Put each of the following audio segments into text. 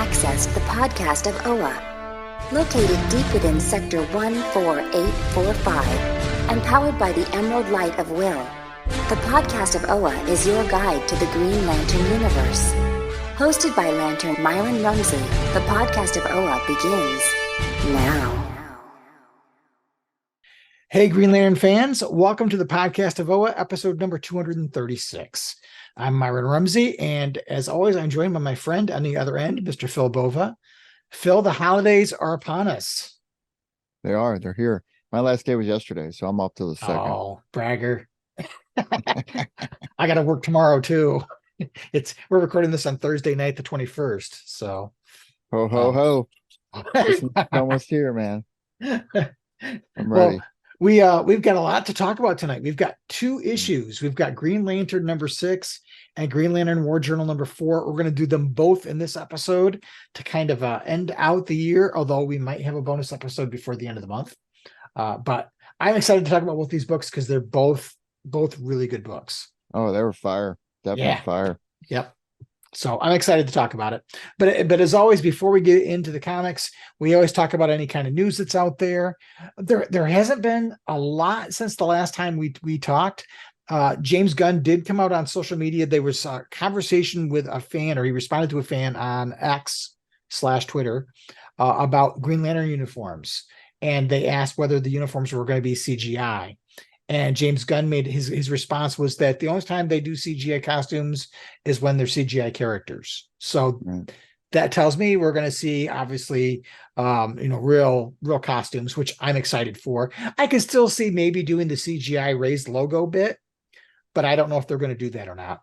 access the podcast of OA. Located deep within Sector 14845 and powered by the Emerald Light of Will, the podcast of OA is your guide to the Green Lantern universe. Hosted by Lantern Myron Rumsey, the podcast of OA begins now. Hey, Green Lantern fans, welcome to the podcast of OA, episode number 236. I'm Myron Rumsey, and as always, I'm joined by my friend on the other end, Mr. Phil Bova. Phil, the holidays are upon us. They are. They're here. My last day was yesterday, so I'm up to the second. Oh, bragger. I got to work tomorrow, too. We're recording this on Thursday night, the 21st, so. Ho, ho, ho. It's almost here, man. I'm ready. Well, we've got a lot to talk about tonight. We've got two issues. We've got Green Lantern number 6 and Green Lantern War Journal number 4. We're going to do them both in this episode to kind of end out the year, although we might have a bonus episode before the end of the month. But I'm excited to talk about both these books because they're both really good books. Oh, they were fire. Definitely fire. Yep. So I'm excited to talk about it. But as always, before we get into the comics, we always talk about any kind of news that's out there. There hasn't been a lot since the last time we talked. James Gunn did come out on social media. There was a conversation with a fan, or he responded to a fan on X/Twitter about Green Lantern uniforms. And they asked whether the uniforms were going to be CGI. And James Gunn made his response was that the only time they do CGI costumes is when they're CGI characters. So that tells me we're going to see, obviously, real costumes, which I'm excited for. I can still see maybe doing the CGI raised logo bit, but I don't know if they're going to do that or not.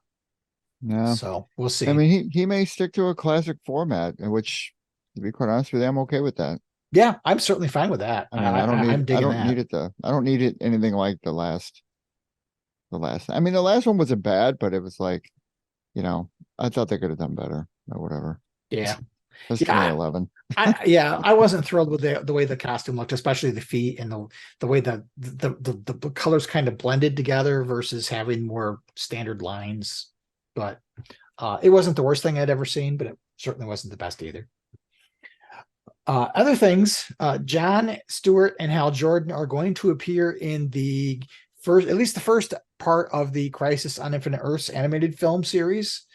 Yeah. So we'll see. I mean, he may stick to a classic format, which, to be quite honest with you, I'm okay with that. Yeah, I'm certainly fine with that. I don't need it anything like the last. I mean, the last one wasn't bad, but it was like, I thought they could have done better or whatever. Yeah. That's 2011. I wasn't thrilled with the way the costume looked, especially the feet and the way the colors kind of blended together versus having more standard lines. But it wasn't the worst thing I'd ever seen, but it certainly wasn't the best either. Other things, John Stewart and Hal Jordan are going to appear in the first part of the Crisis on Infinite Earths animated film series.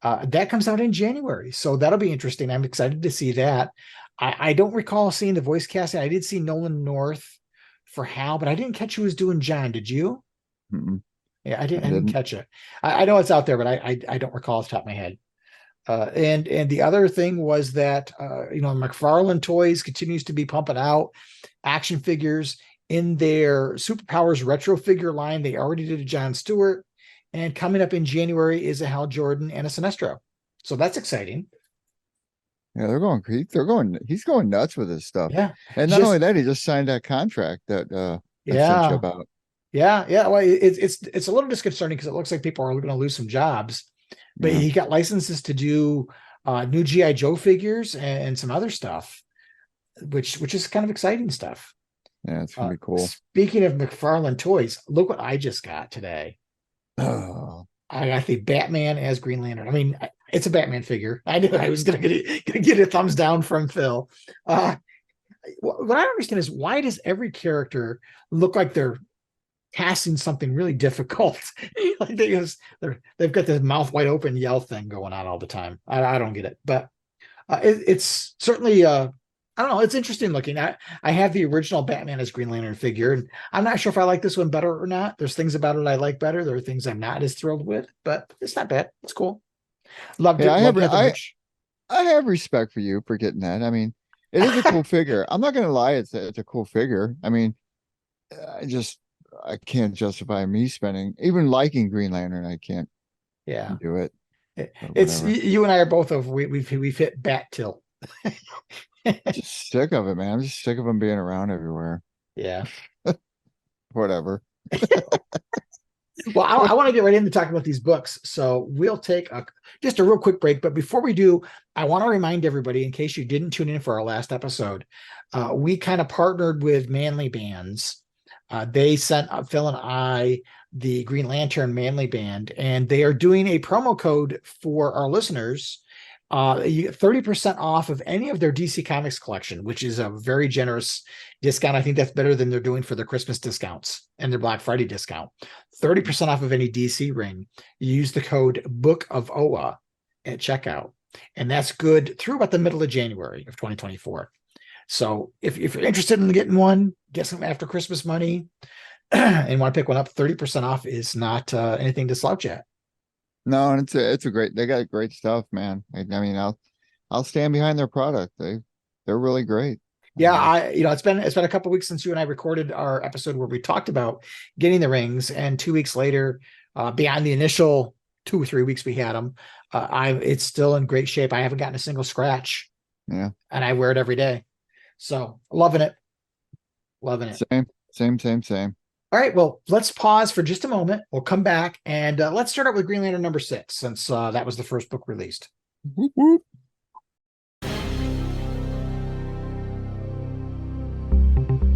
That comes out in January, so that'll be interesting. I'm excited to see that. I don't recall seeing the voice casting. I did see Nolan North for Hal, but I didn't catch who was doing John. Did you? Mm-mm. Yeah, I didn't catch it. I know it's out there, but I don't recall off the top of my head. And the other thing was that McFarlane Toys continues to be pumping out action figures in their Superpowers retro figure line. They already did a John Stewart, and coming up in January is a Hal Jordan and a Sinestro. So that's exciting. Yeah, he's going nuts with his stuff. Yeah, and not only that, he just signed that contract that sent you about. Yeah. Well, it's a little disconcerting because it looks like people are going to lose some jobs. But he got licenses to do new G.I. Joe figures and some other stuff, which is kind of exciting stuff. Yeah, it's gonna be cool. Speaking of McFarlane Toys, look what I just got today. Oh, I got the Batman as Green Lantern. I mean, it's a Batman figure. I knew I was gonna get a thumbs down from Phil. What I don't understand is, why does every character look like they're casting something really difficult? Like they've got this mouth wide open yell thing going on all the time. I don't get it, but it's certainly I don't know, it's interesting looking. I have the original Batman as Green Lantern figure, and I'm not sure if I like this one better or not. There's things about it I like better. There are things I'm not as thrilled with, but it's not bad. It's cool. Loved it. I have respect for you for getting that. I mean, it is a cool figure. I'm not gonna lie, it's a cool figure. I mean, I can't justify me spending, even liking Green Lantern. I can't do it. It's you and I are both we've hit bat tilt. Just sick of it, man. I'm just sick of them being around everywhere. Yeah. Whatever. Well, I want to get right into talking about these books. So we'll take just a real quick break. But before we do, I want to remind everybody, in case you didn't tune in for our last episode, we kind of partnered with Manly Bands. They sent Phil and I the Green Lantern Manly Band, and they are doing a promo code for our listeners You get 30% off of any of their DC Comics collection, which is a very generous discount. I think that's better than they're doing for their Christmas discounts and their Black Friday discount. 30% off of any DC ring. You use the code Book of Oa at checkout, and that's good through about the middle of January of 2024. So if you're interested in getting one, get some after Christmas money, and want to pick one up, 30% off is not anything to slouch at. No, and it's a great. They got great stuff, man. I mean, I'll stand behind their product. They're really great. Yeah, it's been a couple of weeks since you and I recorded our episode where we talked about getting the rings, and 2 weeks later, beyond the initial 2 or 3 weeks we had them, it's still in great shape. I haven't gotten a single scratch. Yeah, and I wear it every day, so loving it. Same. All right, well, let's pause for just a moment. We'll come back and let's start out with Green Lantern number 6, since that was the first book released. Whoop, whoop.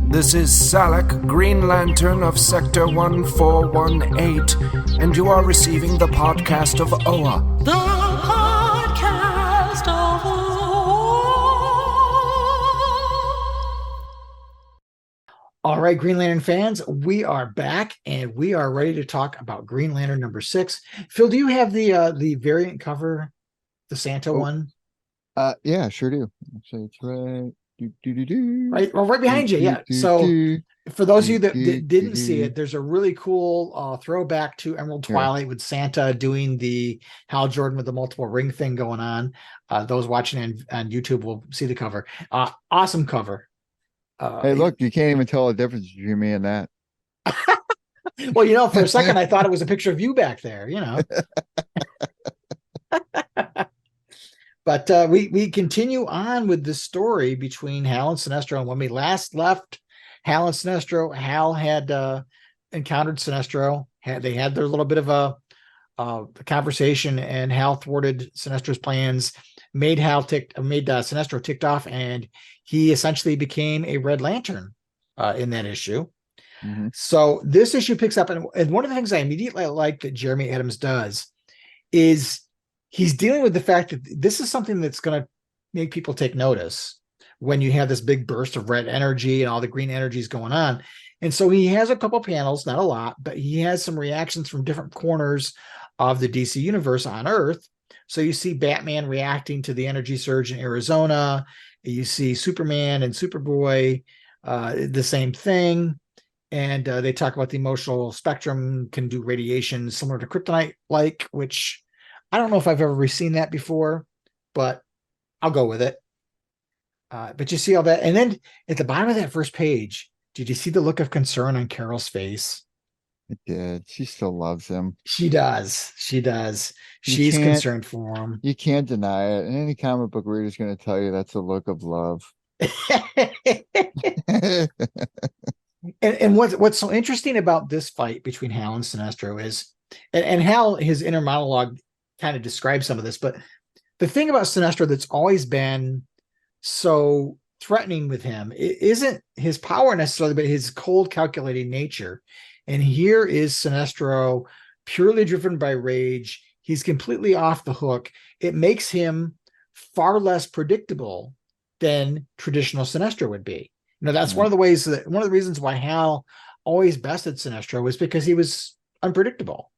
This is Salak, Green Lantern of Sector 1418, and you are receiving the podcast of Oa. The podcast of Oa. All right, Green Lantern fans, we are back and we are ready to talk about Green Lantern number 6. Phil, do you have the variant cover, the Santa one? Yeah, sure do. Actually, it's right. Right behind you. Yeah. So for those of you that didn't see it, there's a really cool throwback to Emerald Twilight with Santa doing the Hal Jordan with the multiple ring thing going on. Those watching on YouTube will see the cover. Awesome cover. Hey, look, you can't even tell the difference between me and that. Well, for a second, I thought it was a picture of you back there, But we continue on with the story between Hal and Sinestro. And when we last left Hal and Sinestro, Hal had encountered Sinestro. They had their little bit of a conversation, and Hal thwarted Sinestro's plans, made Sinestro ticked off, and he essentially became a Red Lantern in that issue. Mm-hmm. So this issue picks up, and one of the things I immediately like that Jeremy Adams does is he's dealing with the fact that this is something that's going to make people take notice when you have this big burst of red energy and all the green energies going on. And so he has a couple panels, not a lot, but he has some reactions from different corners of the DC universe on Earth. So you see Batman reacting to the energy surge in Arizona. You see Superman and Superboy, the same thing. And they talk about the emotional spectrum can do radiation similar to kryptonite, which I don't know if I've ever seen that before, but I'll go with it. But you see all that. And then at the bottom of that first page, did you see the look of concern on Carol's face? It did. She still loves him. She does. She's concerned for him. You can't deny it. And any comic book reader is going to tell you that's a look of love. And what's so interesting about this fight between Hal and Sinestro is, and Hal, his inner monologue kind of describes some of this, but the thing about Sinestro that's always been so threatening with him, it isn't his power necessarily, but his cold, calculating nature. And here is Sinestro, purely driven by rage. He's completely off the hook. It makes him far less predictable than traditional Sinestro would be. That's one of the reasons why Hal always bested Sinestro was because he was unpredictable.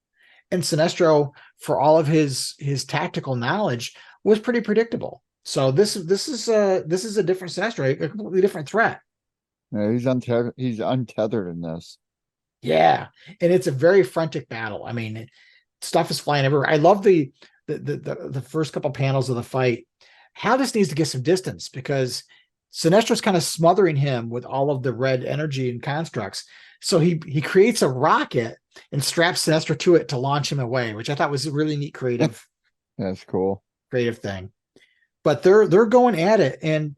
And Sinestro, for all of his tactical knowledge, was pretty predictable. So this is a different Sinestro, a completely different threat. Yeah, he's untethered in this. Yeah, and it's a very frantic battle. I mean, stuff is flying everywhere. I love the first couple panels of the fight. Hal just needs to get some distance because Sinestro's kind of smothering him with all of the red energy and constructs. So he creates a rocket and straps Sinestro to it to launch him away, which I thought was a really neat creative. That's cool. Creative thing. But they're going at it, and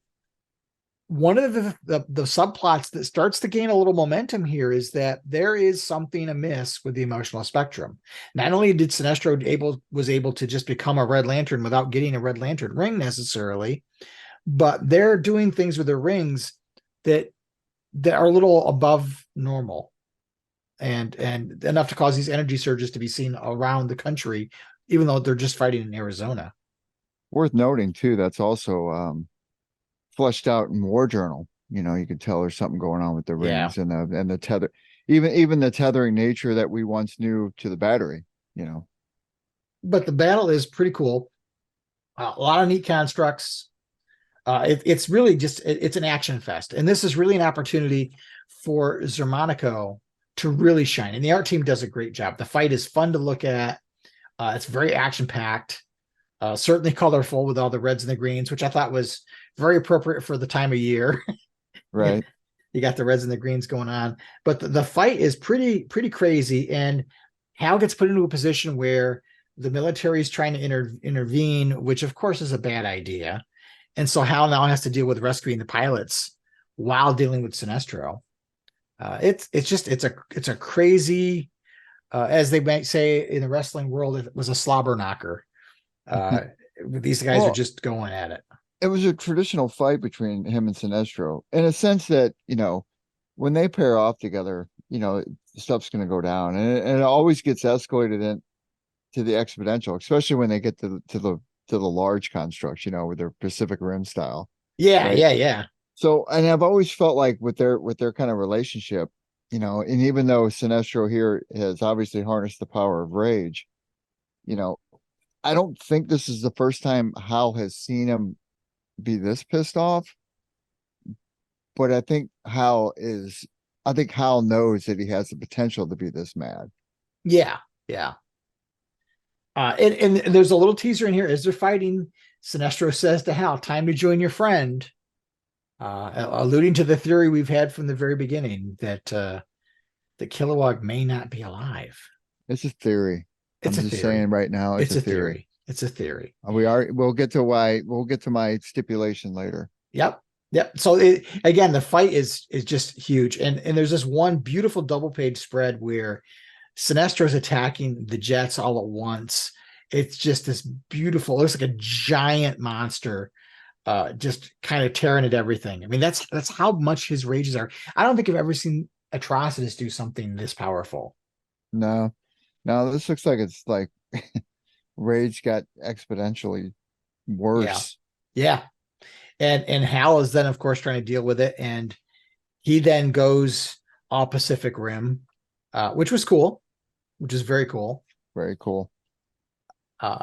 one of the subplots that starts to gain a little momentum here is that there is something amiss with the emotional spectrum. Not only did Sinestro was able to just become a Red Lantern without getting a Red Lantern ring necessarily, but they're doing things with their rings that are a little above normal, and enough to cause these energy surges to be seen around the country, even though they're just fighting in Arizona. Worth noting too, that's also fleshed out in War Journal. You can tell there's something going on with the Yeah. rings and the tether, even the tethering nature that we once knew to the battery. But the battle is pretty cool. A lot of neat constructs. It's really just it's an action fest, and this is really an opportunity for Zermanico to really shine. And the art team does a great job. The fight is fun to look at. It's very action packed. Certainly colorful with all the reds and the greens, which I thought was very appropriate for the time of year. Right. You got the reds and the greens going on, but the fight is pretty crazy. And Hal gets put into a position where the military is trying to intervene, which of course is a bad idea. And so Hal now has to deal with rescuing the pilots while dealing with Sinestro. It's a crazy, as they might say in the wrestling world, it was a slobber knocker. These guys are just going at it. It was a traditional fight between him and Sinestro in a sense that, when they pair off together, stuff's going to go down, and it always gets escalated into the exponential, especially when they get to the large constructs, with their Pacific Rim style. Yeah, right? yeah. So, and I've always felt like with their kind of relationship, and even though Sinestro here has obviously harnessed the power of rage, I don't think this is the first time Hal has seen him be this pissed off. But I think Hal knows that he has the potential to be this mad. Yeah. And there's a little teaser in here as they're fighting. Sinestro says to Hal, "Time to join your friend," alluding to the theory we've had from the very beginning that the Kilowog may not be alive. It's a theory. It's I'm just saying right now. It's a theory. It's a theory. We'll get to my stipulation later. Yep. So again, the fight is just huge. And there's this one beautiful double page spread where Sinestro is attacking the jets all at once. It's just this beautiful, it looks like a giant monster, just kind of tearing at everything. I mean, that's how much his rages are. I don't think I've ever seen Atrocitus do something this powerful. No, this looks like it's like rage got exponentially worse. Yeah. And Hal is then, of course, trying to deal with it. And he then goes all Pacific Rim, which was cool, which is very cool. Very cool.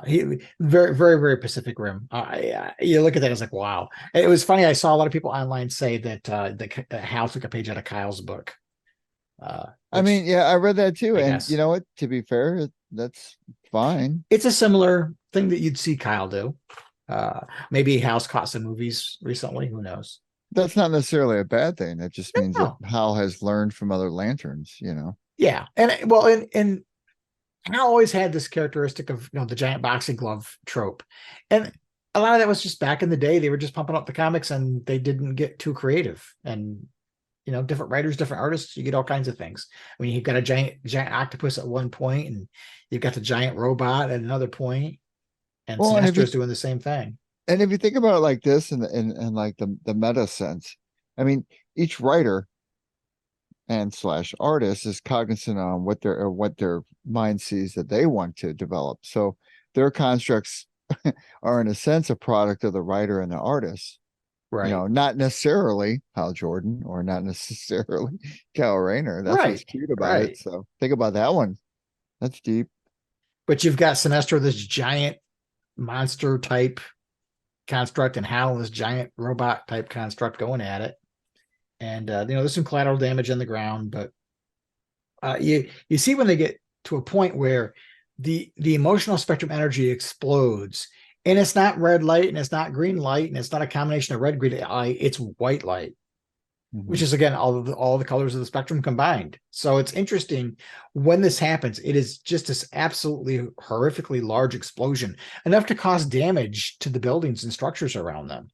He very, very, very Pacific Rim. You look at that, it's like, wow. It was funny. I saw a lot of people online say that the Hal took a page out of Kyle's book. I mean, yeah, I read that too. And guess. you know what? To be fair, that's fine. It's a similar thing that you'd see Kyle do. Maybe Hal's caught some movies recently. Who knows? That's not necessarily a bad thing. That just means that Hal has learned from other lanterns, Yeah. And Hal always had this characteristic of, the giant boxing glove trope. And a lot of that was just back in the day. They were just pumping up the comics and they didn't get too creative. And, different writers, different artists, you get all kinds of things. I mean, you've got a giant octopus at one point, and you've got the giant robot at another point. And Sinestro's doing the same thing. And if you think about it like this, and like the meta sense, I mean, each writer and / artist is cognizant on what their mind sees that they want to develop. So their constructs are in a sense a product of the writer and the artist. Right. Not necessarily Hal Jordan or not necessarily Cal Rayner. That's what's cute about it. So think about that one. That's deep. But you've got Sinestro, this giant monster type construct, and Hal, this giant robot type construct going at it. And there's some collateral damage on the ground, but you see when they get to a point where the emotional spectrum energy explodes, and it's not red light and it's not green light and it's not a combination of red, green light, it's white light, which is again all the colors of the spectrum combined. So it's interesting when this happens. It is just this absolutely horrifically large explosion, enough to cause damage to the buildings and structures around them.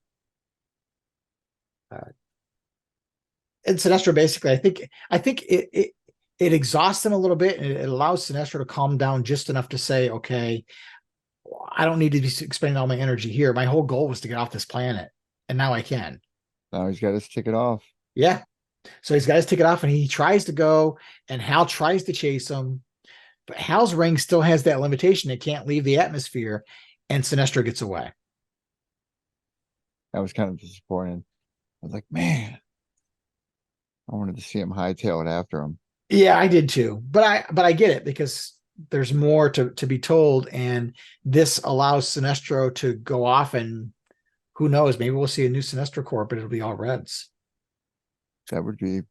And Sinestro basically, I think it exhausts him a little bit, and it allows Sinestro to calm down just enough to say, okay, I don't need to be expending all my energy here. My whole goal was to get off this planet, and now I can. Now he's got his ticket off. Yeah. So he's got his ticket off, and he tries to go, and Hal tries to chase him, but Hal's ring still has that limitation. It can't leave the atmosphere, and Sinestro gets away. That was kind of disappointing. I was like, man, I wanted to see him hightail it after him. Yeah, I did too. But I get it because there's more to be told, and this allows Sinestro to go off, and who knows, maybe we'll see a new Sinestro Corps, but it'll be all Reds. That would be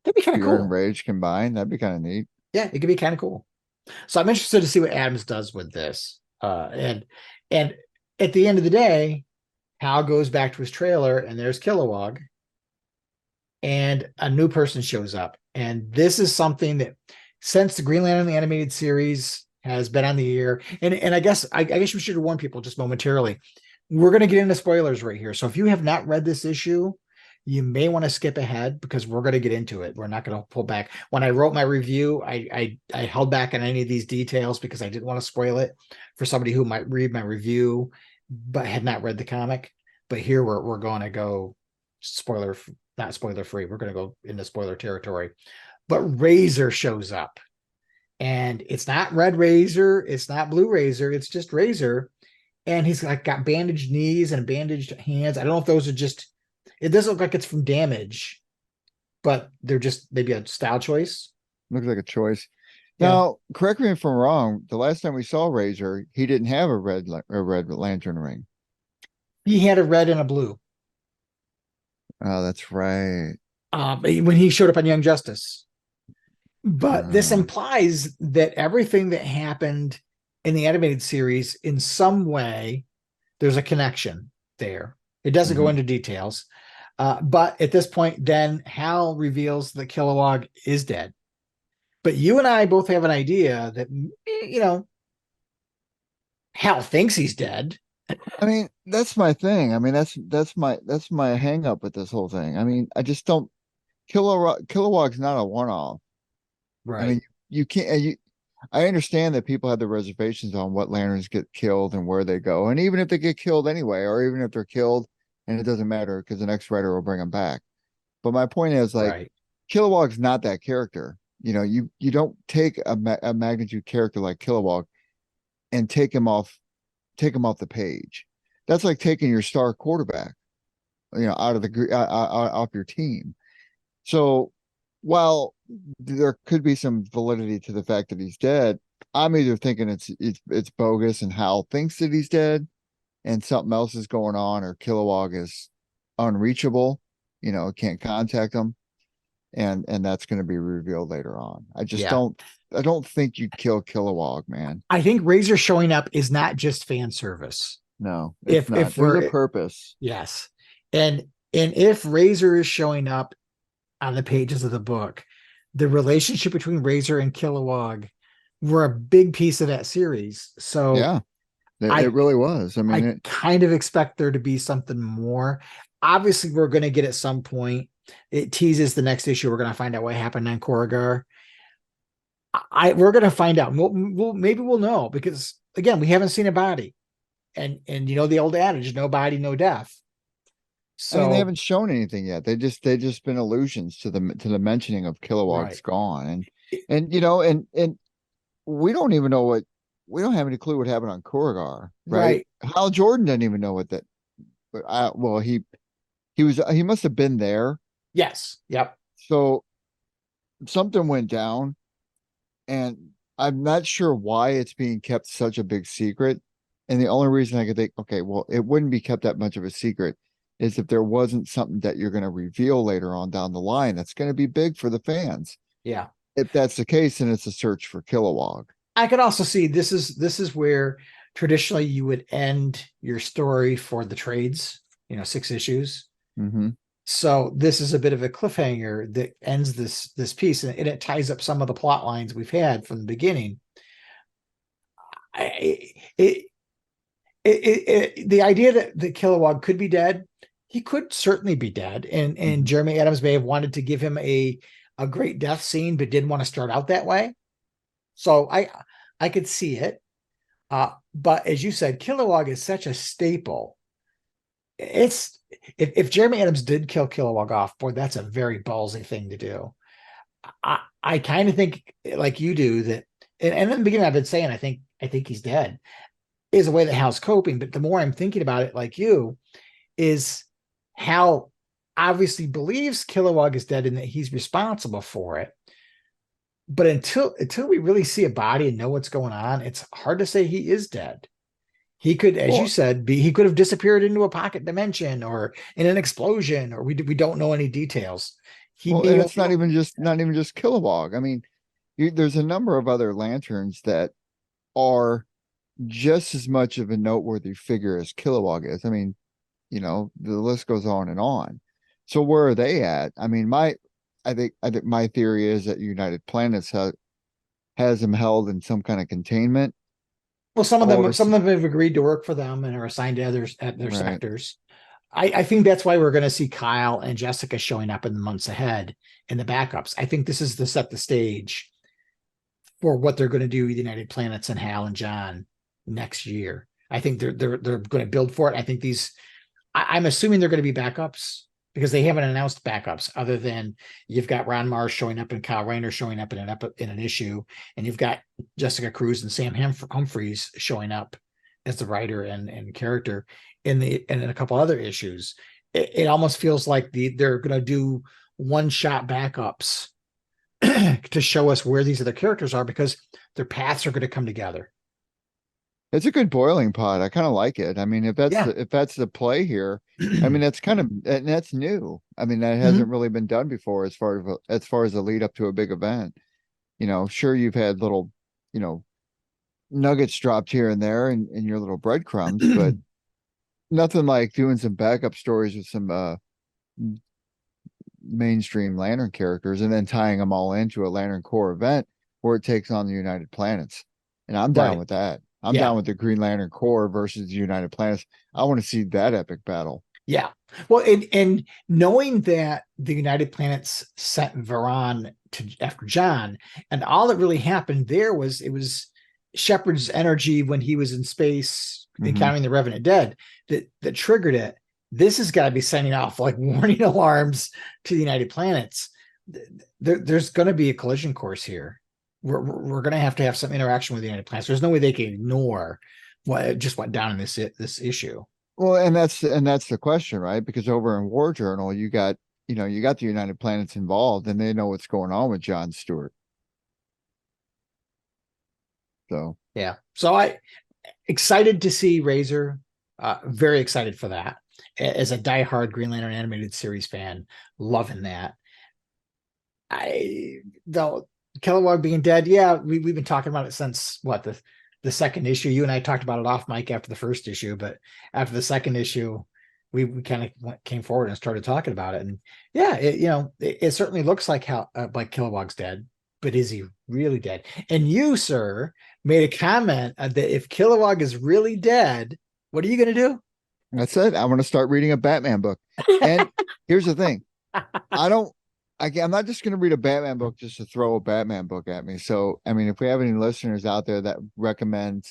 That'd be kind of Fear cool. and Rage combined. That'd be kind of neat. Yeah, it could be kind of cool. So I'm interested to see what Adams does with this. And at the end of the day, Hal goes back to his trailer, and there's Kilowog, and a new person shows up. And this is something that, since the Green Lantern the animated series has been on the air, and I guess we should warn people just momentarily. We're going to get into spoilers right here. So if you have not read this issue, you may want to skip ahead because we're going to get into it. We're not going to pull back. When I wrote my review, I held back on any of these details because I didn't want to spoil it for somebody who might read my review but had not read the comic. But here we're going to go not spoiler free. We're going to go into spoiler territory. But Razer shows up, and it's not Red Razer, it's not Blue Razer, it's just Razer, and he's like got bandaged knees and bandaged hands. I don't know if those are just. It doesn't look like it's from damage, but they're just maybe a style choice. Looks like a choice. Yeah. Now, correct me if I'm wrong. The last time we saw Razer, he didn't have a red lantern ring. He had a red and a blue. Oh, that's right. When he showed up on Young Justice. But this implies that everything that happened in the animated series, in some way, there's a connection there. It doesn't go into details. But at this point, then Hal reveals that Kilowog is dead. But you and I both have an idea that, Hal thinks he's dead. I mean, that's my thing. I mean, that's my hang up with this whole thing. I mean, I just don't. Kilowog's not a one-off. Right. I mean, you can't. I understand that people have the reservations on what lanterns get killed and where they go, and even if they get killed anyway, or even if they're killed, and it doesn't matter because the next writer will bring them back. But my point is, like, Kilowog's not that character. You don't take a magnitude character like Kilowog and take him off the page. That's like taking your star quarterback, out of off your team. So while there could be some validity to the fact that he's dead, I'm either thinking it's bogus and Hal thinks that he's dead and something else is going on, or Kilowog is unreachable, can't contact him, and that's going to be revealed later on. I don't think you'd kill Kilowog, man. I think Razer showing up is not just fan service. No, if not. There's a purpose. Yes. And if Razer is showing up on the pages of the book, the relationship between Razer and Kilowog were a big piece of that series. So yeah, it really was. I mean, I kind of expect there to be something more. Obviously, we're going to get at some point. It teases the next issue. We're going to find out what happened on Korrigar. We're going to find out. Maybe we'll know, because again, we haven't seen a body, and the old adage, no body, no death. So I mean, they haven't shown anything yet. They just been allusions to the mentioning of Kilowog's gone, and we don't even know we don't have any clue what happened on Korrigar, right? Hal Jordan doesn't even know what that. Well, he must have been there. Yes. Yep. So something went down, and I'm not sure why it's being kept such a big secret. And the only reason I could think, okay, well, it wouldn't be kept that much of a secret, is if there wasn't something that you're going to reveal later on down the line that's going to be big for the fans. Yeah. If that's the case, then it's a search for Kilowog. I could also see this is where traditionally you would end your story for the trades, 6 issues. Mm-hmm. So this is a bit of a cliffhanger that ends this piece, and it ties up some of the plot lines we've had from the beginning. The idea that Kilowog could be dead, he could certainly be dead, and Jeremy Adams may have wanted to give him a great death scene, but didn't want to start out that way. So I could see it. But as you said, Kilowog is such a staple. If Jeremy Adams did kill Kilowog off, boy, that's a very ballsy thing to do. I kind of think, like you do, that, and in the beginning I've been saying I think he's dead, is a way that Hal's coping. But the more I'm thinking about it, like you, is Hal obviously believes Kilowog is dead and that he's responsible for it. But until we really see a body and know what's going on, it's hard to say he is dead. He could, as you said, he could have disappeared into a pocket dimension or in an explosion, or we don't know any details. And it's not even just Kilowog. I mean, there's a number of other lanterns that are just as much of a noteworthy figure as Kilowog is. I mean, the list goes on and on. So where are they at? I mean, I think my theory is that United Planets has them held in some kind of containment. Well, some of them have agreed to work for them and are assigned to others at their sectors. I think that's why we're going to see Kyle and Jessica showing up in the months ahead in the backups. I think this is to set the stage for what they're going to do with United Planets and Hal and John next year. I think they're going to build for it. I think I'm assuming they're going to be backups because they haven't announced backups other than you've got Ron Mars showing up and Kyle Rayner showing up in an issue, and you've got Jessica Cruz and Sam Humphries showing up as the writer and character in a couple other issues. It almost feels like they're going to do one-shot backups to show us where these other characters are because their paths are going to come together. It's a good boiling pot. I kind of like it. I mean, if that's the play here, I mean, that's new. I mean, that hasn't really been done before as far as the lead up to a big event. Sure, you've had little, nuggets dropped here and there in your little breadcrumbs, but nothing like doing some backup stories with some mainstream Lantern characters and then tying them all into a Lantern Corps event where it takes on the United Planets. And I'm down with that. I'm down with the Green Lantern Corps versus the United Planets. I want to see that epic battle. Yeah. Well, and knowing that the United Planets sent Varan after John, and all that really happened there was it was Shepard's energy when he was in space encountering the Revenant Dead that triggered it. This has got to be sending off like warning alarms to the United Planets. There's going to be a collision course here. We're going to have some interaction with the United Planets. There's no way they can ignore what just went down in this issue. Well, and that's the question, right? Because over in War Journal, you got the United Planets involved, and they know what's going on with John Stewart. So yeah, so I excited to see Razer. Very excited for that. As a diehard Green Lantern animated series fan, loving that. Though Kilowog being dead, yeah, we've been talking about it since the second issue. You and I talked about it off mic after the first issue, but after the second issue, we kind of came forward and started talking about it. And yeah, it certainly looks like Kilowog's dead, but is he really dead? And you, sir, made a comment that if Kilowog is really dead, what are you going to do? That's it. I want to start reading a Batman book. And here's the thing. I'm not just going to read a Batman book just to throw a Batman book at me. So, I mean, if we have any listeners out there that recommend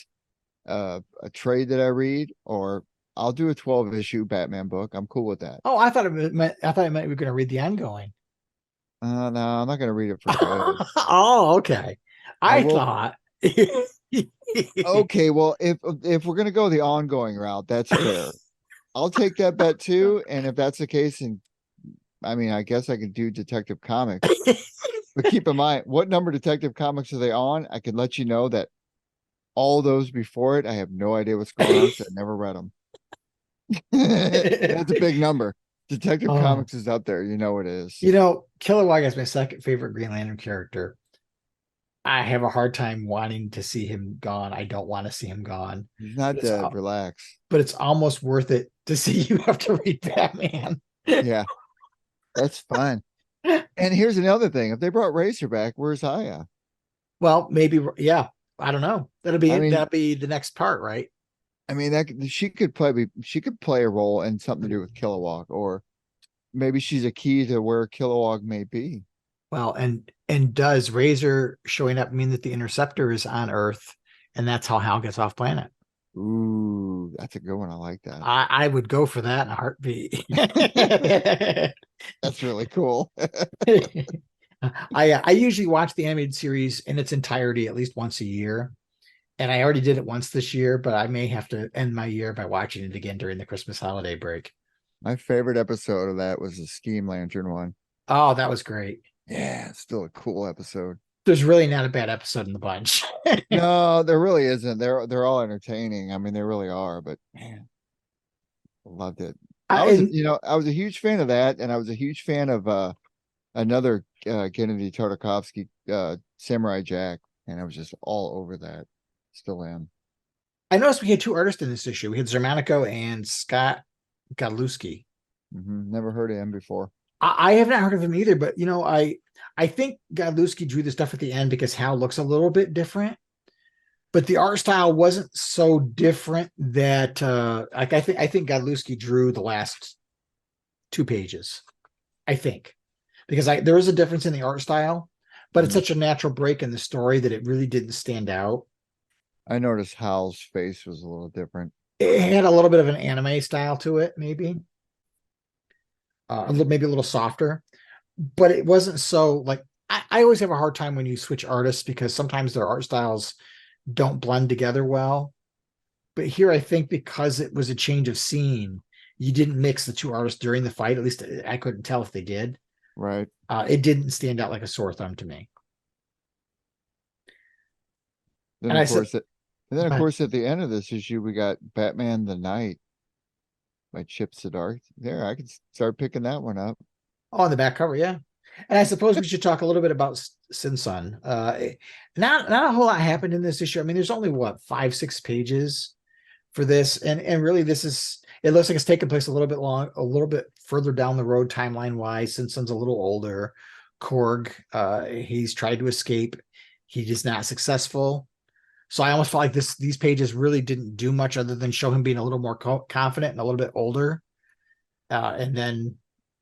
a trade that I read, or I'll do a 12-issue Batman book. I'm cool with that. Oh, I thought it meant we were going to read the ongoing. No, I'm not going to read it for good. Oh, okay. I thought. Okay, well, if we're going to go the ongoing route, that's fair. I'll take that bet too. And if that's the case, and I mean, I guess I could do Detective Comics, but keep in mind, what number Detective Comics are they on? I can let you know that all those before it, I have no idea what's going on, so I never read them. That's a big number. Detective Comics is up there. You know it is. Kilowog is my second favorite Green Lantern character. I have a hard time wanting to see him gone. I don't want to see him gone. He's not dead. Relax. But it's almost worth it to see you have to read Batman. Yeah. That's fine. And here's another thing. If they brought Razer back, where's Aya? Well, maybe, yeah. I don't know. That'll be the next part, right? I mean, she could play a role in something to do with Kilowog, or maybe she's a key to where Kilowog may be. Well, and does Razer showing up mean that the Interceptor is on Earth, and that's how Hal gets off planet? Ooh, that's a good one. I like that. I would go for that in a heartbeat. That's really cool. I usually watch the animated series in its entirety at least once a year. And I already did it once this year, but I may have to end my year by watching it again during the Christmas holiday break. My favorite episode of that was the Steam Lantern one. Oh, that was great. Yeah, it's still a cool episode. There's really not a bad episode in the bunch. No, there really isn't. They're all entertaining. I mean, they really are. But man, I loved it. And I was a huge fan of that, and I was a huge fan of another Gennady Tartakovsky, Samurai Jack, and I was just all over that. Still am. I noticed we had two artists in this issue. We had Zermanico and Scott Godlewski. Never heard of him before. I have not heard of him either, but I think Godlewski drew the stuff at the end because Hal looks a little bit different, but the art style wasn't so different that I think Godlewski drew the last 2 pages. I think because there is a difference in the art style, but it's such a natural break in the story that it really didn't stand out. I noticed Hal's face was a little different. It had a little bit of an anime style to it, maybe. Maybe a little softer, but it wasn't so like I always have a hard time when you switch artists because sometimes their art styles don't blend together well. But here, I think because it was a change of scene, you didn't mix the two artists during the fight. At least I couldn't tell if they did. Right. It didn't stand out like a sore thumb to me. Then of course at the end of this issue we got Batman the Knight by Chip Zdarsky. There, I could start picking that one up. Oh, on the back cover, yeah. And I suppose we should talk a little bit about Sin Sun. Not a whole lot happened in this issue. I mean, there's only 5-6 pages for this, and really this is. It looks like it's taking place a little bit further down the road timeline wise. Sin Sun's a little older. Korg, he's tried to escape. He is not successful. So I almost felt like these pages really didn't do much other than show him being a little more confident and a little bit older, and then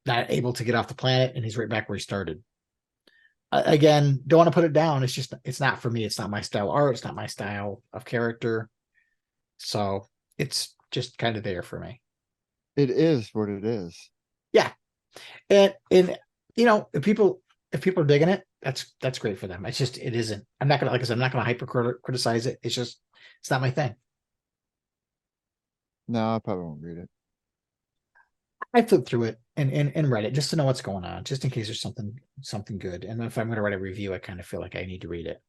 not able to get off the planet, and he's right back where he started. Again, don't want to put it down. It's not for me. It's not my style of art. It's not my style of character. So it's just kind of there for me. It is what it is. Yeah, and if people are digging it, that's great for them. It isn't. I'm not gonna hyper criticize it. It's not my thing. No, I probably won't read it. I flipped through it and read it just to know what's going on, just in case there's something good. And if I'm going to write a review, I kind of feel like I need to read it.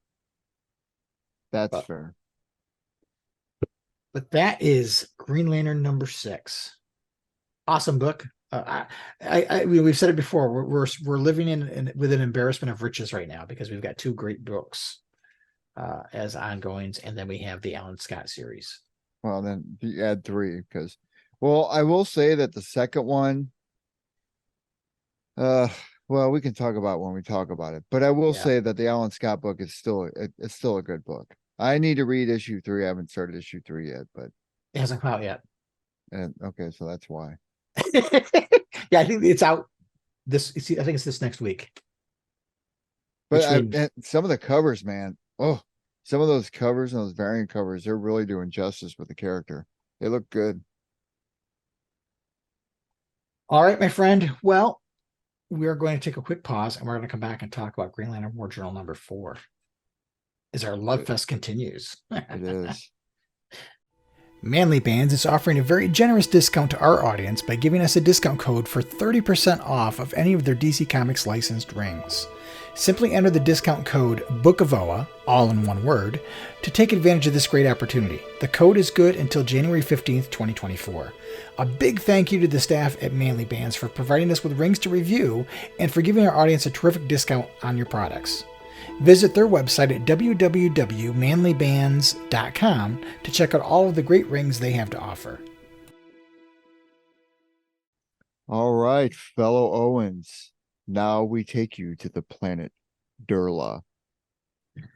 That's fair. But that is Green Lantern number 6. Awesome book. We've said it before. We're living with an embarrassment of riches right now because we've got 2 great books as ongoings, and then we have the Alan Scott series. Well, then you add 3 because, well, I will say that the second one, well, we can talk about when we talk about it, but I will say that the Alan Scott book is still a good book. I need to read issue 3. I haven't started issue 3 yet, but it hasn't come out yet. And okay, so that's why. Yeah, I think it's out I think it's this next week. But some of the covers, man. Oh, some of those covers and those variant covers, they're really doing justice with the character. They look good. All right, my friend. Well, we are going to take a quick pause, and we're going to come back and talk about Green Lantern War Journal number 4 as our love fest continues. It is. Manly Bands is offering a very generous discount to our audience by giving us a discount code for 30% off of any of their DC Comics licensed rings. Simply enter the discount code Book of Oa, all in one word, to take advantage of this great opportunity. The code is good until January 15th, 2024. A big thank you to the staff at Manly Bands for providing us with rings to review and for giving our audience a terrific discount on your products. Visit their website at www.manlybands.com to check out all of the great rings they have to offer. All right, fellow Owens. Now we take you to the planet Durla,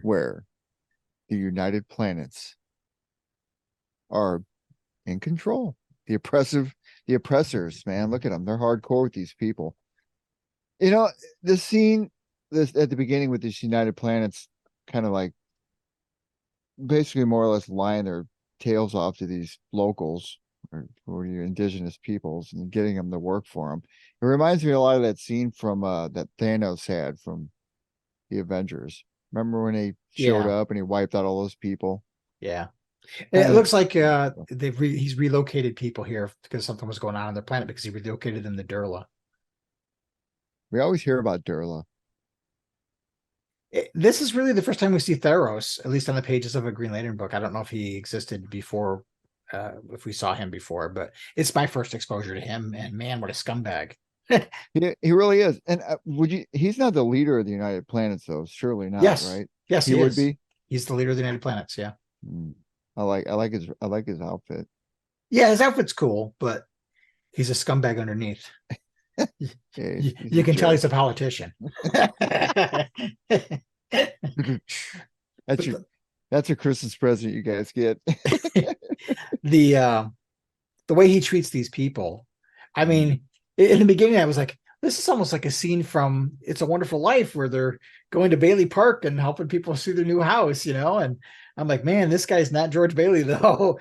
where the United Planets are in control. The oppressors, man, look at them. They're hardcore with these people. You know, the scene at the beginning with these United Planets kind of like basically more or less lying their tails off to these locals or your indigenous peoples and getting them to work for them. It reminds me a lot of that scene from that Thanos had from the Avengers. Remember when he showed up and he wiped out all those people? Yeah. It looks like he's relocated people here because something was going on their planet because he relocated them to Durla. We always hear about Durla. This is really the first time we see Theros, at least on the pages of a Green Lantern book. I don't know if he existed before, if we saw him before, but it's my first exposure to him. And man, what a scumbag! He really is. And he's not the leader of the United Planets, though. Surely not, Yes. right? Yes, he would be. He's the leader of the United Planets. Yeah. I like his outfit. Yeah, his outfit's cool, but he's a scumbag underneath. You can tell he's a politician. That's a Christmas present you guys get. The way he treats these people. I mean, in the beginning, I was like, this is almost like a scene from It's a Wonderful Life where they're going to Bailey Park and helping people see their new house, and I'm like, man, this guy's not George Bailey, though.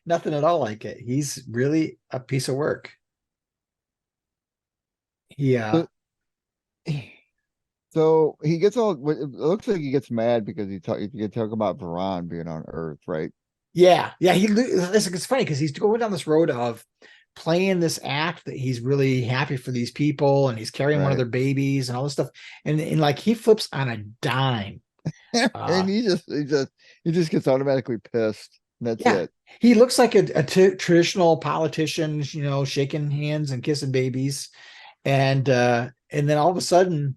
Nothing at all like it. He's really a piece of work. Yeah. So he gets all. It looks like he gets mad because you talk about Varan being on Earth, right? Yeah. It's funny because he's going down this road of playing this act that he's really happy for these people and he's carrying one of their babies and all this stuff, and like he flips on a dime. And he just gets automatically pissed. That's it. He looks like a traditional politician, shaking hands and kissing babies, and then all of a sudden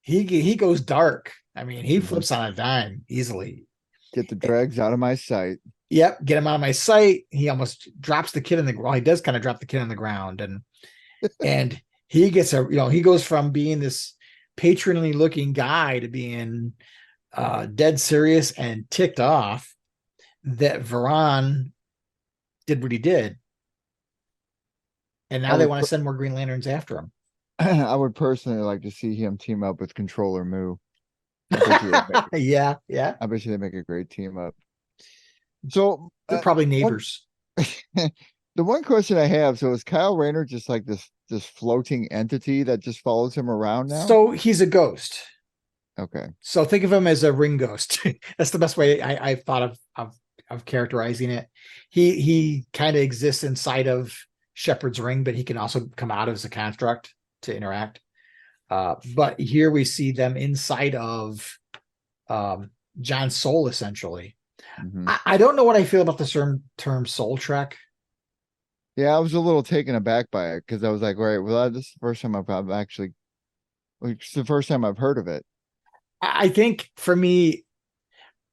he goes dark. I mean, he flips on a dime easily. Get the dregs out of my sight. Yep, get him out of my sight. He almost drops the kid in the ground. Well, he does kind of drop the kid on the ground, and he gets he goes from being this patronly looking guy to being dead serious and ticked off that Varan did what he did. And now they want to send more Green Lanterns after him. I would personally like to see him team up with Controller Moo. Yeah. I bet you they make a great team up. So they're probably neighbors. The one question I have, so is Kyle Rayner just like this floating entity that just follows him around now? So he's a ghost. Okay. So think of him as a ring ghost. That's the best way I've thought of characterizing it. He kind of exists inside of Shepard's ring, but he can also come out as a construct to interact. But here we see them inside of John's soul, essentially. Mm-hmm. I don't know what I feel about the term soul trek. Yeah, I was a little taken aback by it because I was like, all right, well, this is the first time it's the first time I've heard of it. I think for me,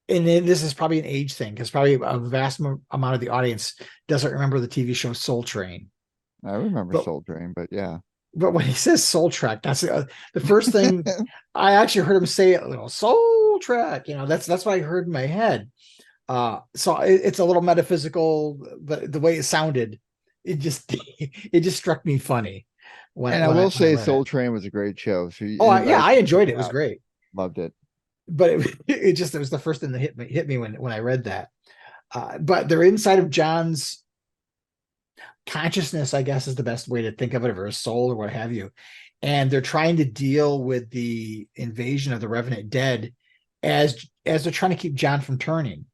and this is probably an age thing, because probably a vast amount of the audience doesn't remember the TV show Soul Train. I remember Soul Train, but yeah. But when he says Soul Trek, that's the first thing I actually heard him say it. Soul Trek, that's what I heard in my head. So it's a little metaphysical, but the way it sounded, it just struck me funny. I will say Soul Train was a great show. So I enjoyed it. It was great. Loved it. But it was the first thing that hit me when I read that. But they're inside of John's consciousness, I guess is the best way to think of it, or a soul or what have you. And they're trying to deal with the invasion of the Revenant Dead as they're trying to keep John from turning.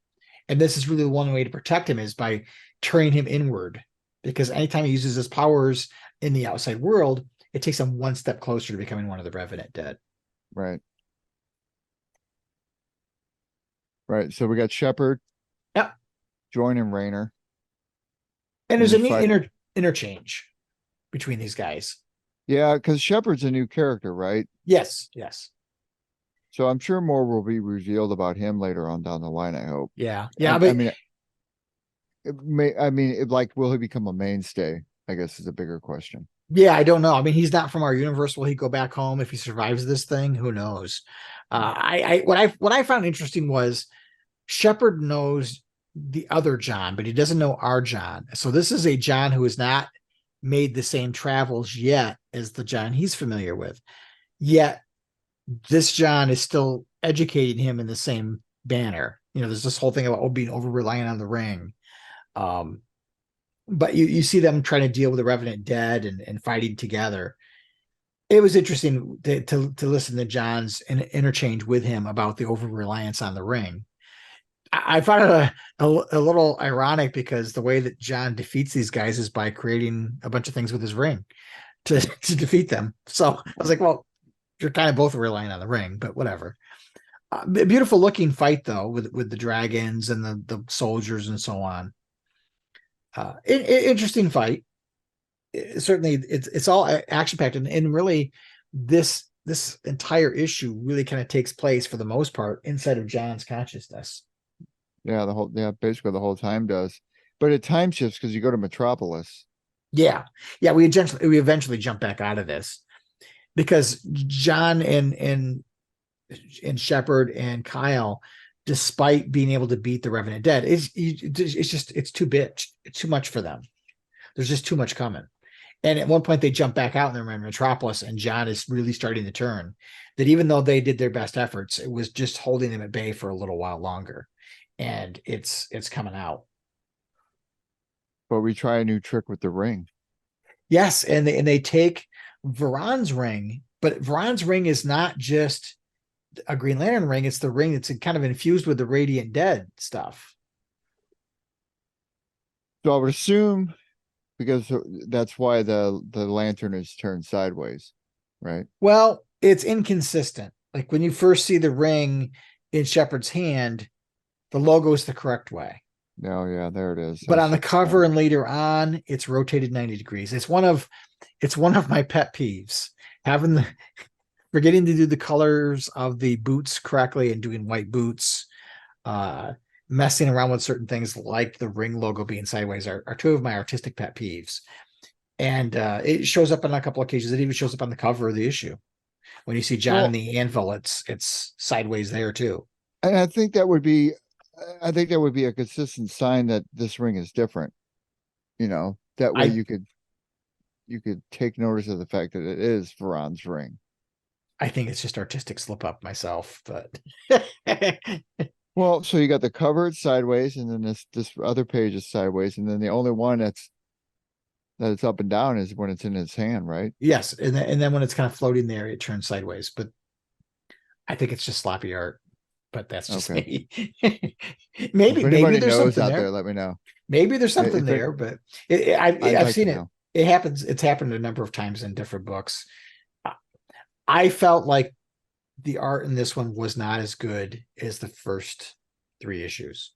And this is really the one way to protect him is by turning him inward, because anytime he uses his powers in the outside world, it takes him one step closer to becoming one of the Revenant Dead. Right. So we got Shepard. Yep. Joining Rayner. And there's an interchange between these guys. Yeah, because Shepard's a new character, right? Yes. So I'm sure more will be revealed about him later on down the line, I hope. Yeah. But will he become a mainstay? I guess is a bigger question. Yeah, I don't know. I mean, he's not from our universe. Will he go back home if he survives this thing? Who knows? What I found interesting was Shepard knows the other John, but he doesn't know our John. So this is a John who has not made the same travels yet as the John he's familiar with. Yet this John is still educating him in the same banner. There's this whole thing about being over reliant on the ring. But you see them trying to deal with the Revenant Dead and fighting together. It was interesting to listen to John's interchange with him about the over reliance on the ring. I found it a little ironic because the way that John defeats these guys is by creating a bunch of things with his ring to defeat them. So I was like, well, you're kind of both relying on the ring, but whatever. Beautiful looking fight though, with the dragons and the soldiers and so on. Interesting fight. Certainly, it's all action packed, and really, this entire issue really kind of takes place for the most part inside of John's consciousness. Yeah, basically the whole time does. But it time shifts because you go to Metropolis. Yeah, we eventually jump back out of this because John and Shepard and Kyle, despite being able to beat the Revenant Dead, it's too much for them. There's just too much coming. And at one point they jump back out and they're in Metropolis, and John is really starting to turn. That even though they did their best efforts, it was just holding them at bay for a little while longer. And it's coming out. But we try a new trick with the ring. Yes, and they take Varan's ring, but Varan's ring is not just a Green Lantern ring, it's the ring that's kind of infused with the Radiant Dead stuff. So I would assume because that's why the lantern is turned sideways, right? Well, it's inconsistent. Like when you first see the ring in Shepard's hand, the logo is the correct way. Oh yeah, there it is. But on the cover and later on, it's rotated 90 degrees. It's one of my pet peeves. Forgetting to do the colors of the boots correctly and doing white boots, messing around with certain things like the ring logo being sideways are two of my artistic pet peeves. And it shows up on a couple of occasions. It even shows up on the cover of the issue. When you see John in the anvil, it's sideways there too. And I think that would be a consistent sign that this ring is different. That way you could take notice of the fact that it is Varan's ring. I think it's just artistic slip up myself, but well, so you got the cover it's sideways, and then this other page is sideways, and then the only one that it's up and down is when it's in his hand, right? Yes, and then when it's kind of floating there, it turns sideways. But I think it's just sloppy art. But that's just me. maybe there's something out there. Let me know. Maybe there's something there, but I've seen it. It happens. It's happened a number of times in different books. I felt like the art in this one was not as good as the first 3 issues.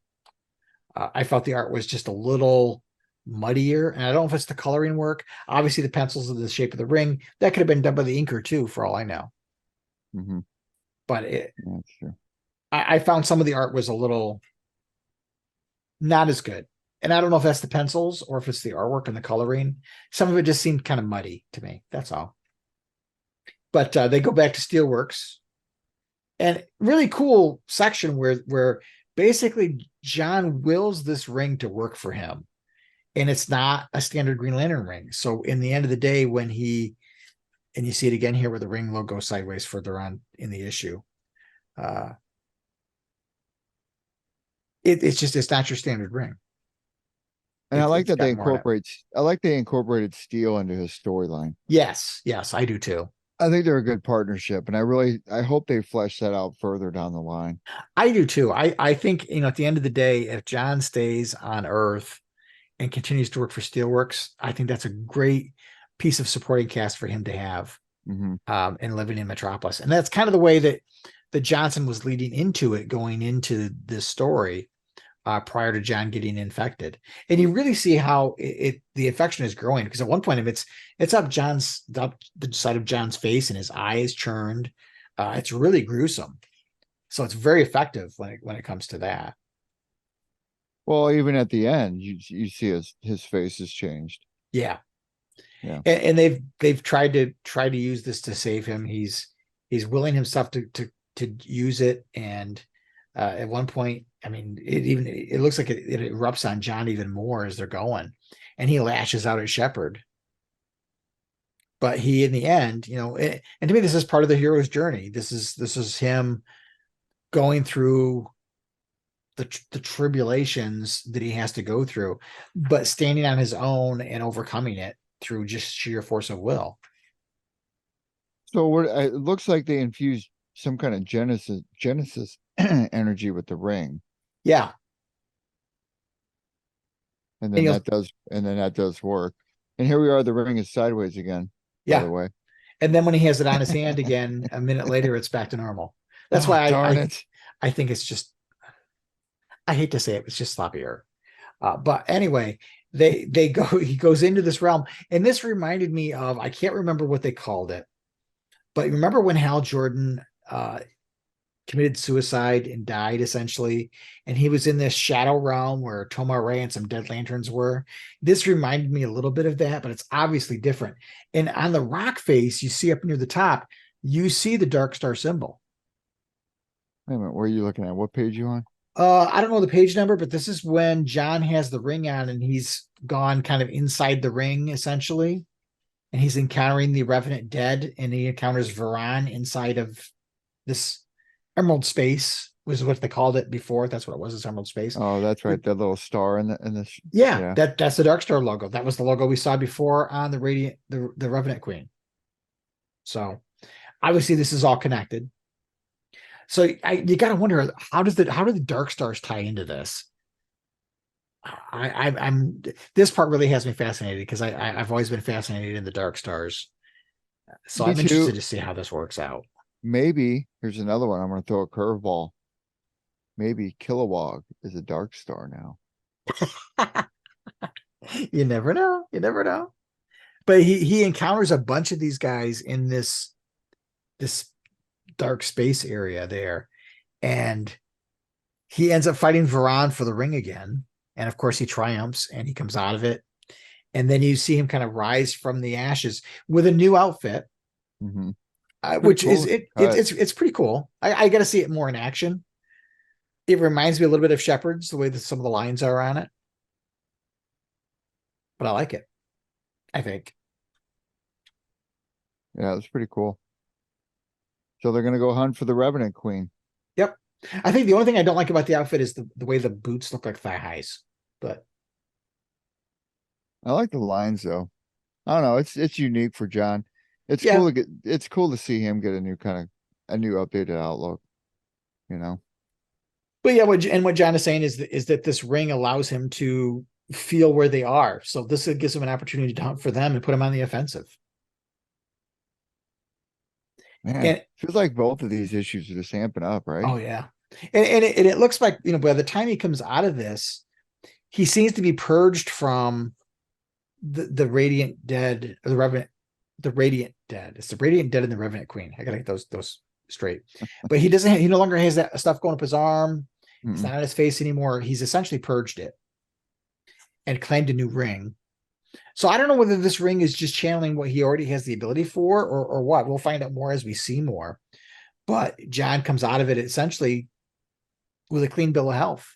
I felt the art was just a little muddier, and I don't know if it's the coloring work. Obviously, the pencils are the shape of the ring. That could have been done by the inker too, for all I know. Mm-hmm. But that's true. I found some of the art was a little not as good. And I don't know if that's the pencils or if it's the artwork and the coloring. Some of it just seemed kind of muddy to me. That's all. But they go back to Steelworks, and really cool section where basically John wills this ring to work for him, and it's not a standard Green Lantern ring. So in the end of the day, and you see it again here where the ring logo sideways further on in the issue, it's not your standard ring. And I like that they incorporated steel into his storyline. Yes, I do too. I think they're a good partnership, and I hope they flesh that out further down the line. I do too. I think, at the end of the day, if John stays on Earth and continues to work for Steelworks, I think that's a great piece of supporting cast for him to have, and living in Metropolis. And that's kind of the way that Johnson was leading into it, going into this story, prior to John getting infected. And you really see how the infection is growing, because at one point it's up the side of John's face, and his eye is churned. It's really gruesome. So it's very effective when it comes to that. Well, even at the end, you see his face has changed. Yeah. Yeah. And they've tried to use this to save him. He's willing himself to use it. And at one point, I mean, it looks like it erupts on John even more as they're going, and he lashes out at Shepard. But he, in the end, and to me, this is part of the hero's journey. This is him going through the tribulations that he has to go through, but standing on his own and overcoming it through just sheer force of will. So it looks like they infused some kind of Genesis energy with the ring. Yeah. And And then that does work. And here we are, the ring is sideways again, by yeah. the way. And then when he has it on his hand again, a minute later, it's back to normal. That's Oh, why darn it. I think it's just, I hate to say it, it's just sloppier. But anyway, they go, he goes into this realm. And this reminded me of, I can't remember what they called it, but remember when Hal Jordan committed suicide and died essentially, and he was in this shadow realm where Tomar Ray and some dead lanterns were. This reminded me a little bit of that, but it's obviously different. And on the rock face you see up near the top, you see the Dark Star symbol. Wait a minute, where are you looking at? What page you on? I don't know the page number, but this is when John has the ring on and he's gone kind of inside the ring essentially, and he's encountering the Revenant dead, and he encounters Varan inside of this Emerald Space, was what they called it before. That's what it was, is Emerald Space. Oh, that's right. That little star in the Yeah, that's the Dark Star logo. That was the logo we saw before on the the Revenant Queen. So obviously this is all connected. So you got to wonder, how do the Dark Stars tie into this? I'm this part really has me fascinated, because I've always been fascinated in the Dark Stars. So Me I'm too. interested to see how this works out. Maybe here's another one. I'm going to throw a curveball. Maybe Kilowog is a Dark Star now. You never know. You never know. But he encounters a bunch of these guys in this dark space area there, and he ends up fighting Varan for the ring again. And of course he triumphs and he comes out of it. And then you see him kind of rise from the ashes with a new outfit. Mm-hmm. Which cool. is it's pretty cool. I got to see it more in action. It reminds me a little bit of Shepard's, the way that some of the lines are on it, but I like it, I think. Yeah, it's pretty cool. So they're going to go hunt for the Revenant Queen. Yep. I think the only thing I don't like about the outfit is the way the boots look like thigh highs, but I like the lines though. I don't know. It's unique for John. It's yeah. cool it's cool to see him get a new updated outlook, you know. But yeah, what John is saying is that this ring allows him to feel where they are. So this gives him an opportunity to hunt for them and put him on the offensive. Man, And feels like both of these issues are just amping up, right? oh yeah. And it looks like, by the time he comes out of this, he seems to be purged from the Radiant Dead, or the Radiant Dead. It's the Radiant Dead and the Revenant Queen. I gotta get those straight. But he no longer has that stuff going up his arm. It's not on his face anymore. He's essentially purged it and claimed a new ring. So I don't know whether this ring is just channeling what he already has the ability for, or what. We'll find out more as we see more. But John comes out of it essentially with a clean bill of health.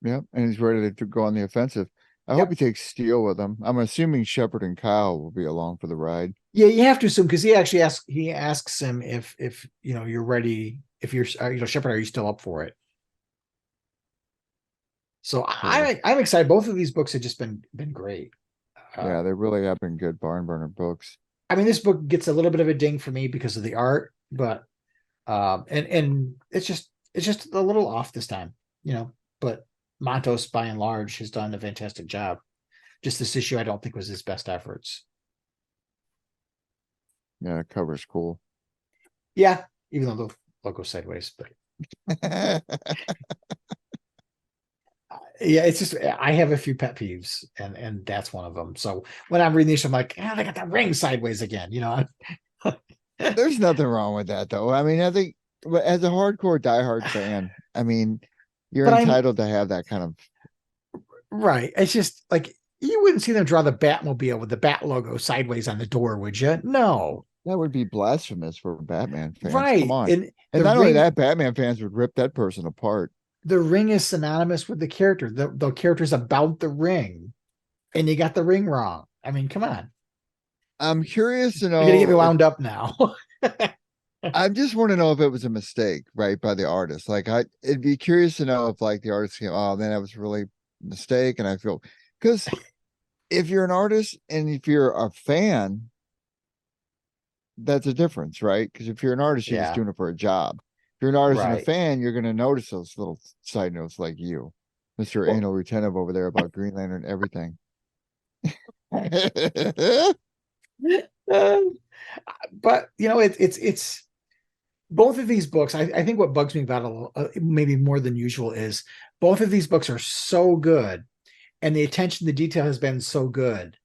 Yep, and he's ready to go on the offensive. I hope he takes Steel with him. I'm assuming Shepard and Kyle will be along for the ride. Yeah, you have to assume, because he asks him if you're ready, if you're Shepard, are you still up for it? So I'm excited. Both of these books have just been great. Yeah, they really have been good barn burner books. I mean, this book gets a little bit of a ding for me because of the art, but and it's just a little off this time, but Montos by and large has done a fantastic job. Just this issue I don't think was his best efforts. Yeah, the cover's cool. Yeah, even though the logo's sideways, but yeah, it's just, I have a few pet peeves, and that's one of them. So when I'm reading this, I'm like, they got that ring sideways again, There's nothing wrong with that though. I mean, I think as a hardcore diehard fan, I mean, you're entitled to have that kind of right. It's just like, you wouldn't see them draw the Batmobile with the Bat logo sideways on the door, would you? No. That would be blasphemous for Batman fans. Right. Come on. And not only that, Batman fans would rip that person apart. The ring is synonymous with the character. The character's about the ring, and you got the ring wrong. I mean, come on. I'm curious to know. You're gonna get me wound up now. I just want to know if it was a mistake, right, by the artist. Like, it'd be curious to know if, like, the artist came, oh man, that was really a mistake. And I feel, because if you're an artist and if you're a fan, that's a difference, right? Because if you're an artist, you're just doing it for a job. If you're an artist and a Right. fan, you're going to notice those little side notes like you, Mr. Well, Anal Retentive over there about Green Lantern, everything. uh, but it's both of these books. I think what bugs me about maybe more than usual is both of these books are so good, and the attention to detail has been so good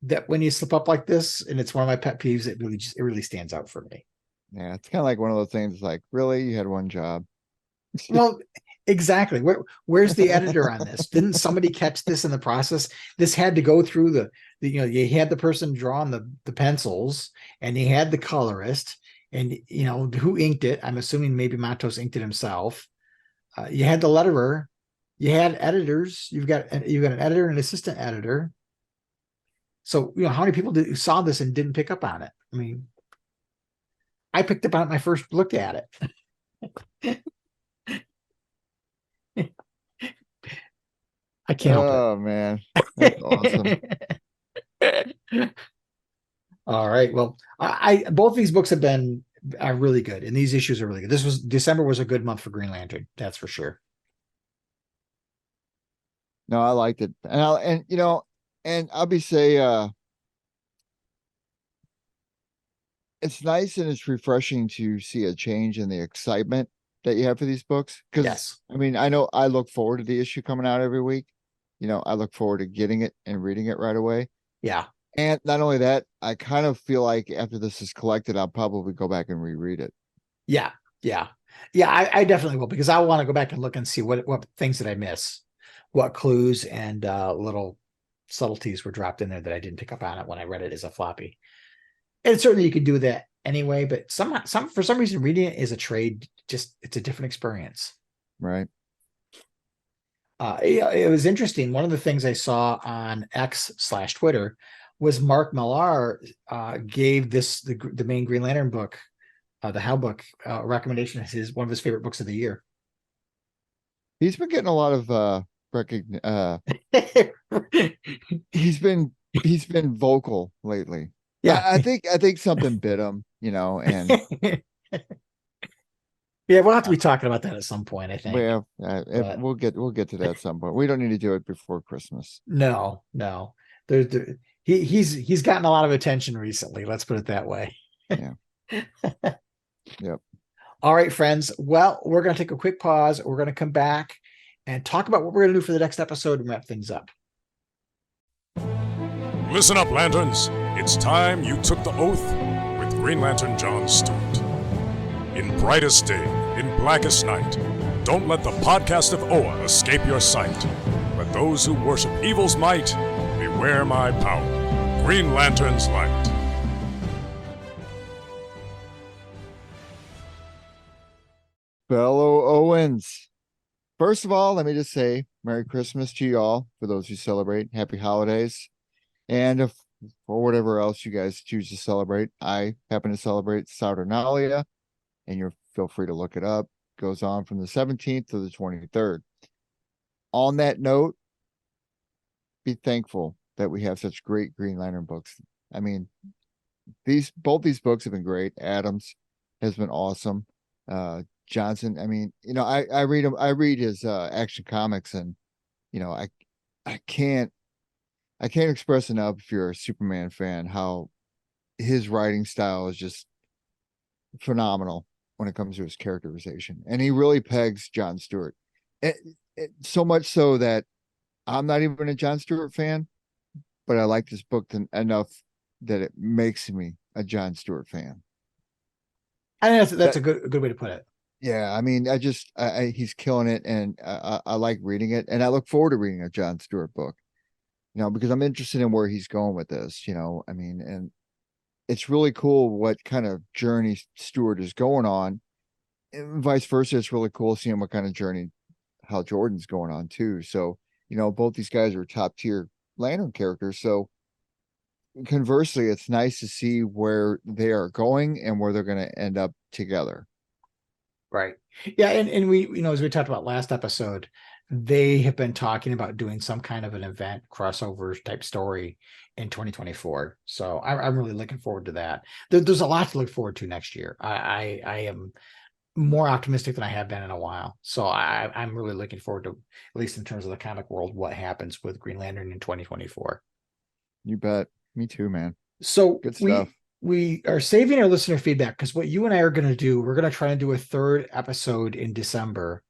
that when you slip up like this, and it's one of my pet peeves, it really stands out for me. Yeah, it's kind of like one of those things like, really, you had one job. Well, exactly. Where's the editor on this? Didn't somebody catch this in the process? This had to go through you had the person drawing the pencils, and you had the colorist, and who inked it. I'm assuming maybe Matos inked it himself. You had the letterer, you had editors. You've got an editor and an assistant editor. So how many people saw this and didn't pick up on it? I mean, I picked up on it when I first looked at it. I can't help it. Oh man, that's awesome. All right. Well, I both these books are really good, and these issues are really good. December was a good month for Green Lantern, that's for sure. No, I liked it, and I'll be say, it's nice and it's refreshing to see a change in the excitement that you have for these books. Because Yes. I mean, I know I look forward to the issue coming out every week. I look forward to getting it and reading it right away. Yeah. And not only that, I kind of feel like after this is collected, I'll probably go back and reread it. Yeah. Yeah. Yeah. I definitely will, because I want to go back and look and see what things did I miss, what clues and little subtleties were dropped in there that I didn't pick up on it when I read it as a floppy. And certainly you could do that anyway, but for some reason reading it as a trade, it's a different experience. Right. It was interesting. One of the things I saw on X/Twitter was Mark Millar gave the main Green Lantern book, the How book, recommendation as one of his favorite books of the year. He's been getting a lot of he's been vocal lately. Yeah. I think something bit him, and yeah, we'll have to be talking about that at some point, I think. Well, we'll get to that at some point. We don't need to do it before Christmas. No. He's gotten a lot of attention recently. Let's put it that way. Yeah. Yep. All right, friends. Well, we're going to take a quick pause. We're going to come back and talk about what we're going to do for the next episode and wrap things up. Listen up, Lanterns. It's time you took the oath with Green Lantern John Stewart. In brightest day, in blackest night, don't let the podcast of Oa escape your sight. Let those who worship evil's might beware my power. Green Lantern's light. Fellow Owens, first of all, let me just say Merry Christmas to you all. For those who celebrate, Happy Holidays. And if for whatever else you guys choose to celebrate, I happen to celebrate Saturnalia, and you feel free to look it up. It goes on from the 17th to the 23rd. On that note, be thankful that we have such great Green Lantern books. I mean, both these books have been great. Adams has been awesome. Johnson, I mean, I read him. I read his Action Comics, and I can't express enough, if you're a Superman fan, how his writing style is just phenomenal when it comes to his characterization, and he really pegs John Stewart. So much so that I'm not even a John Stewart fan, but I like this book enough that it makes me a John Stewart fan. I think that's a good way to put it. Yeah, I mean, he's killing it, and I like reading it, and I look forward to reading a John Stewart book, because I'm interested in where he's going with this. I mean, and it's really cool what kind of journey Stewart is going on, and vice versa. It's really cool seeing what kind of journey Hal Jordan's going on too. So, both these guys are top tier Lantern characters. So conversely, it's nice to see where they are going and where they're going to end up together. Right. Yeah. And we, as we talked about last episode, they have been talking about doing some kind of an event crossover type story in 2024. So I'm really looking forward to that. There's a lot to look forward to next year. I am more optimistic than I have been in a while. So I'm really looking forward to, at least in terms of the comic world, what happens with Green Lantern in 2024. You bet. Me too, man. So Good stuff. we are saving our listener feedback, because what you and I are going to do, we're going to try and do a third episode in December,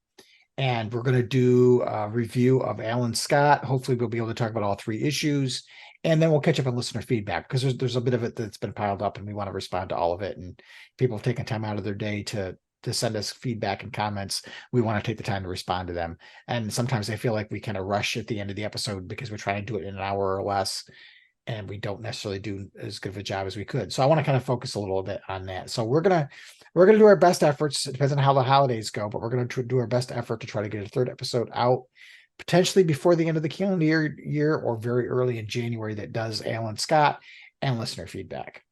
and we're going to do a review of Alan Scott. Hopefully we'll be able to talk about all 3 issues, and then we'll catch up on listener feedback, because there's a bit of it that's been piled up and we want to respond to all of it. And people have taken time out of their day to send us feedback and comments. We want to take the time to respond to them. And sometimes I feel like we kind of rush at the end of the episode because we're trying to do it in an hour or less, and we don't necessarily do as good of a job as we could. So I want to kind of focus a little bit on that. So we're gonna do our best efforts. It depends on how the holidays go, but we're gonna do our best effort to try to get a third episode out, potentially before the end of the calendar year or very early in January, that does Alan Scott and listener feedback.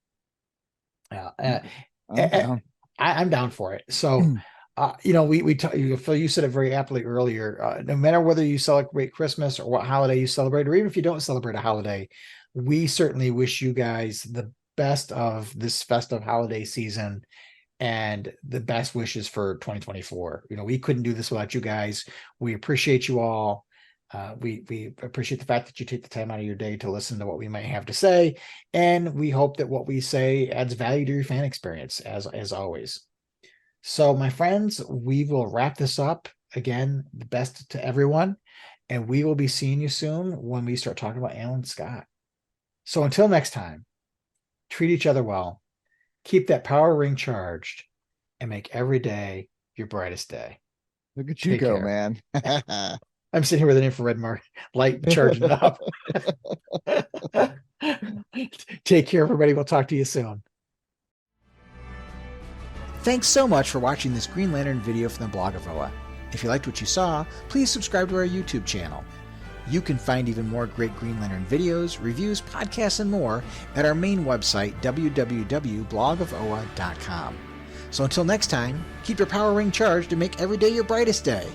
I'm down for it. So, Phil, you said it very aptly earlier. No matter whether you celebrate Christmas or what holiday you celebrate, or even if you don't celebrate a holiday, we certainly wish you guys the best of this festive holiday season and the best wishes for 2024. We couldn't do this without you guys. We appreciate you all. We appreciate the fact that you take the time out of your day to listen to what we might have to say, and we hope that what we say adds value to your fan experience, as always. So, my friends, we will wrap this up. Again, the best to everyone, and we will be seeing you soon when we start talking about Alan Scott. So until next time, treat each other well, keep that power ring charged, and make every day your brightest day. Look at you go, man. I'm sitting here with an infrared light charging up. Take care, everybody. We'll talk to you soon. Thanks so much for watching this Green Lantern video from the blog of Oa. If you liked what you saw, please subscribe to our YouTube channel. You can find even more great Green Lantern videos, reviews, podcasts, and more at our main website, www.blogofoa.com. So until next time, keep your power ring charged and make every day your brightest day.